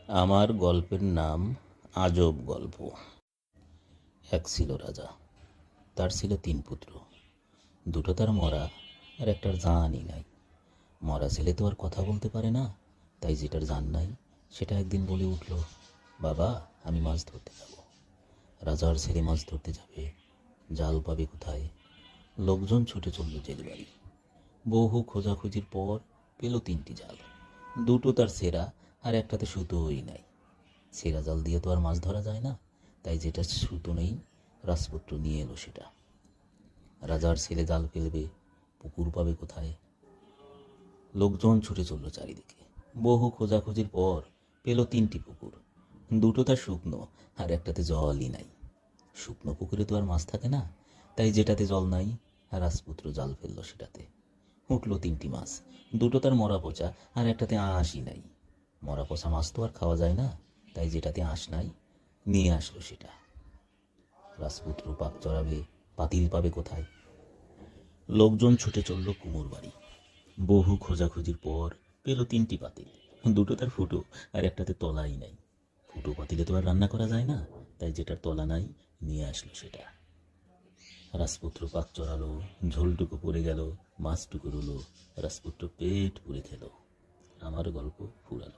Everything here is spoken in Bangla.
আমার গল্পের নাম আজব গল্প। এক ছিল রাজা, তার ছিল 3 পুত্র। দুটো তার মরা, আর একটার জানই নাই। মরা ছেলে তো আর কথা বলতে পারে না, তাই যেটার জান নাই সেটা একদিন বলে উঠল, বাবা আমি মাছ ধরতে যাব। রাজার ছেলে মাছ ধরতে যাবে, জাল পাবে কোথায়? লোকজন ছুটে চলল জেল বাড়ি। বহু খোঁজাখুঁজির পর পেল 3টি জাল। দুটো তার সেরা, আর একটাতে সুতোই নাই। ছেঁড়া জাল দিয়ে তো আর মাছ ধরা যায় না, তাই যেটা সুতো নেই রাজপুত্র নিয়ে এলো সেটা। রাজার ছেলে জাল ফেলবে, পুকুর পাবে কোথায়? লোকজন ছুটে চলল চারিদিকে। বহু খোঁজাখুঁজির পর পেল 3টি পুকুর। দুটো তার শুকনো, আর একটাতে জলই নাই। শুকনো পুকুরে তো আর মাছ থাকে না, তাই যেটাতে জল নাই রাজপুত্র জাল ফেললো সেটাতে। উঠলো 3টি মাছ। দুটো তার মরা পচা, আর একটাতে আঁশই নাই। মরা পচা মাছ তো আর খাওয়া যায় না, তাই যেটাতে আঁশ নাই নিয়ে আসলো সেটা। রাজপুত্র পাক চড়াবে, পাতিল পাবে কোথায়? লোকজন ছুটে চলল কুমোর বাড়ি। বহু খোঁজাখুঁজির পর পেল 3টি পাতিল। দুটো তার ফুটো, আর একটাতে তলাই নাই। ফুটো পাতিলে তো আর রান্না করা যায় না, তাই যেটার তলা নাই নিয়ে আসলো সেটা। রাজপুত্র পাক চড়ালো, ঝোলটুকু পড়ে গেল, মাছটুকু রুলো। রাজপুত্র পেট পুরে খেলো। আমার গল্প ফুরালো।